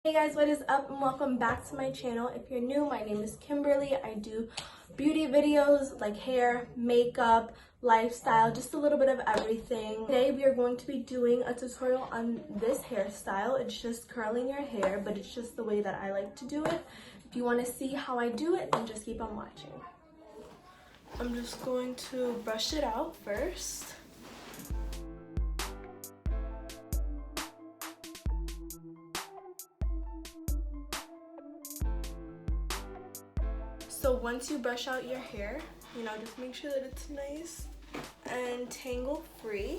Hey guys, what is up and welcome back to my channel. If you're new, my name is Kimberly. I do beauty videos like hair, makeup, lifestyle, just a little bit of everything. Today we are going to be doing a tutorial on this hairstyle. It's just curling your hair, but it's just the way that I like to do it. If you want to see how I do it, then just keep on watching. I'm just going to brush it out first. So once you brush out your hair, just make sure that it's nice and tangle free.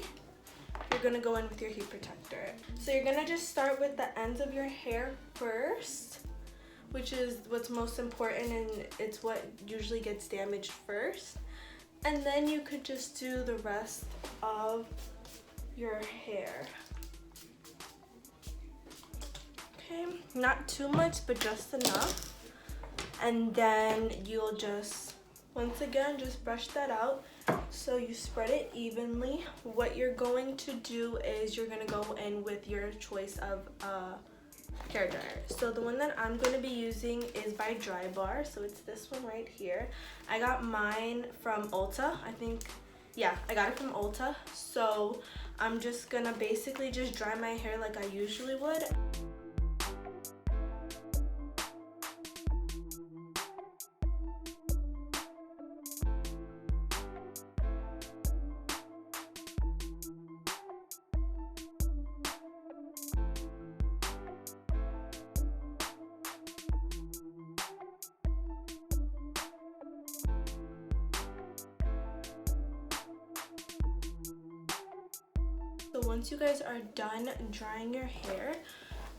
You're gonna go in with your heat protector. So you're gonna just start with the ends of your hair first, which is what's most important and it's what usually gets damaged first. And then you could just do the rest of your hair. Okay, not too much, but just enough. And then you'll just, once again, just brush that out so you spread it evenly. What you're going to do is you're gonna go in with your choice of hair dryer. So the one that I'm gonna be using is by Drybar, so it's this one right here. I got mine from Ulta, I got it from Ulta. So I'm just gonna basically just dry my hair like I usually would. So once you guys are done drying your hair,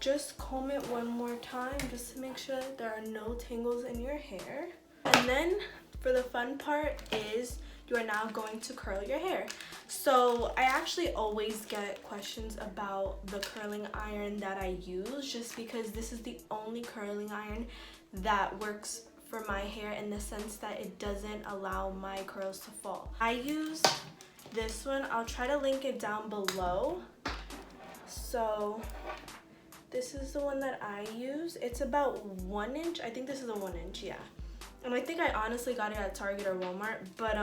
just comb it one more time just to make sure that there are no tangles in your hair. And then for the fun part is you are now going to curl your hair. So I actually always get questions about the curling iron that I use, just because this is the only curling iron that works for my hair in the sense that it doesn't allow my curls to fall. I use this one. I'll try to link it down below. So this is the one that I use. It's about 1 inch. I think this is a 1 inch, yeah. And I think I honestly got it at Target or Walmart, but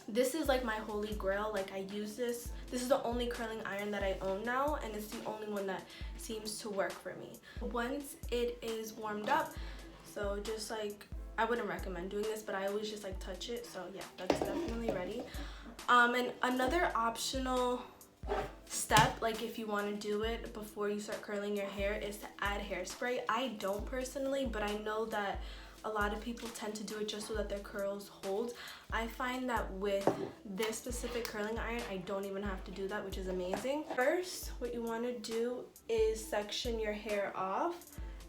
this is like my holy grail. Like, I use this. This is the only curling iron that I own now, and it's the only one that seems to work for me. Once it is warmed up, so just like, I wouldn't recommend doing this, but I always just like touch it. So yeah, that's definitely ready. And another optional step, like if you want to do it before you start curling your hair, is to add hairspray. I don't personally, but I know that a lot of people tend to do it just so that their curls hold. I find that with this specific curling iron, I don't even have to do that, which is amazing. First, what you want to do is section your hair off.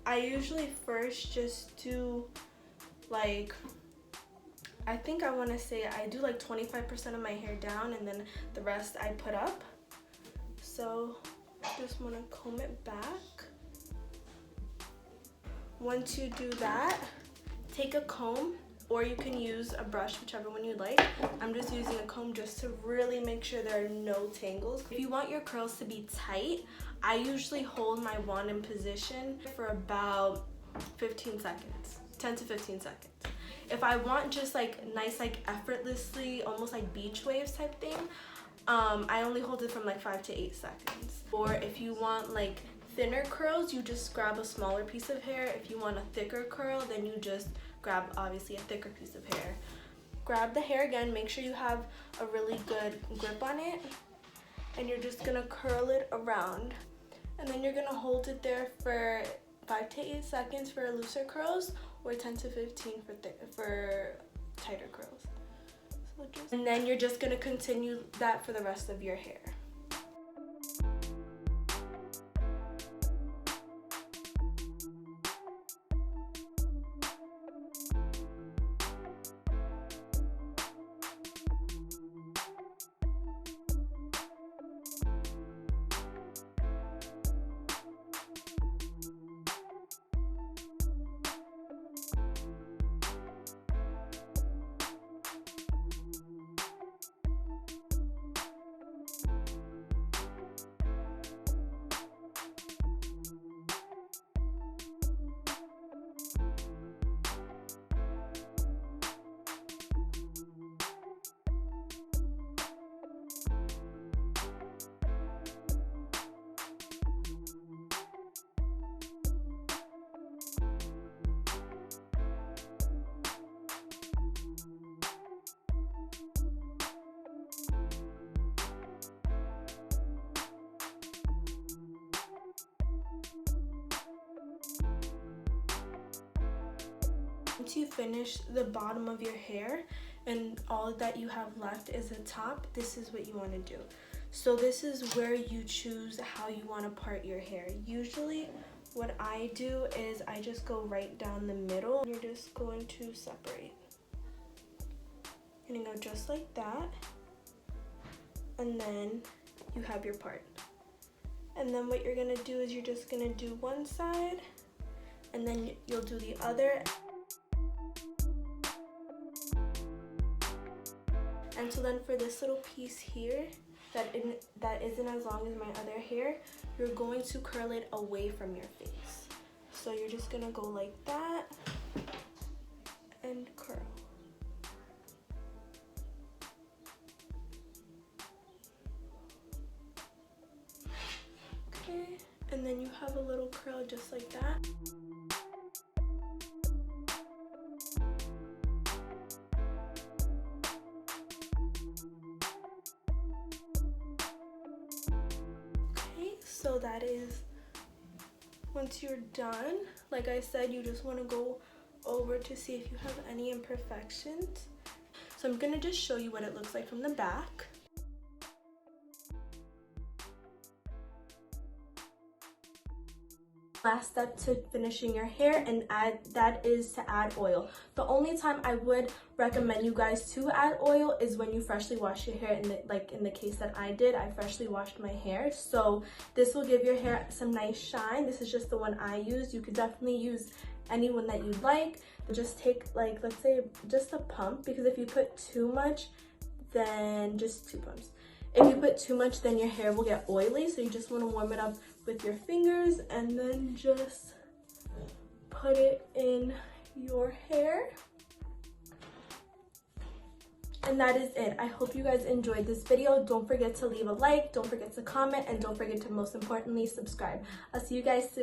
I usually first just do like, I think I want to say I do like 25% of my hair down, and then the rest I put up. So just want to comb it back. Once you do that, take a comb, or you can use a brush, whichever one you like. I'm just using a comb just to really make sure there are no tangles. If you want your curls to be tight, I usually hold my wand in position for about 15 seconds, 10 to 15 seconds. If I want just like nice, like effortlessly, almost like beach waves type thing, I only hold it from like 5 to 8 seconds. Or if you want like thinner curls, you just grab a smaller piece of hair. If you want a thicker curl, then you just grab obviously a thicker piece of hair. Grab the hair again, make sure you have a really good grip on it, and you're just gonna curl it around. And then you're gonna hold it there for 5 to 8 seconds for looser curls, or 10 to 15 for tighter curls. And then you're just gonna continue that for the rest of your hair. So once you guys are done drying your hair, just comb it one more time just to make sure that there are no tangles in your hair. And then you're just gonna continue that for the rest of your hair. Okay, now once you guys are done drying your hair, just comb it one more time just to make sure that there are no tangles in your hair. And then you're just gonna continue that for the rest of your hair. once you finish the bottom of your hair and all that you have left is the top, this is what you want to do. So this is where you choose how you want to part your hair. Usually what I do is I just go right down the middle. You're just going to separate. You're gonna go just like that, and then you have your part. And then what you're gonna do is you're just gonna do one side, and then you'll do the other. And so then for this little piece here, that isn't as long as my other hair, you're going to curl it away from your face. So you're just gonna go like that and curl. Okay, and then you have a little curl just like that. So that is, once you're done, like I said, you just want to go over to see if you have any imperfections. So I'm going to just show you what it looks like from the back. Last step to finishing your hair, and that is to add oil. The only time I would recommend you guys to add oil is when you freshly wash your hair. In the case that I did, I freshly washed my hair, so this will give your hair some nice shine. This is just the one I use. You could definitely use any one that you'd like. Just take, like, let's say just a pump, because if you put too much, then just 2 pumps. If you put too much, then your hair will get oily, so you just want to warm it up with your fingers and then just put it in your hair. And that is it. I hope you guys enjoyed this video. Don't forget to leave a like, don't forget to comment, and don't forget to, most importantly, subscribe. I'll see you guys soon.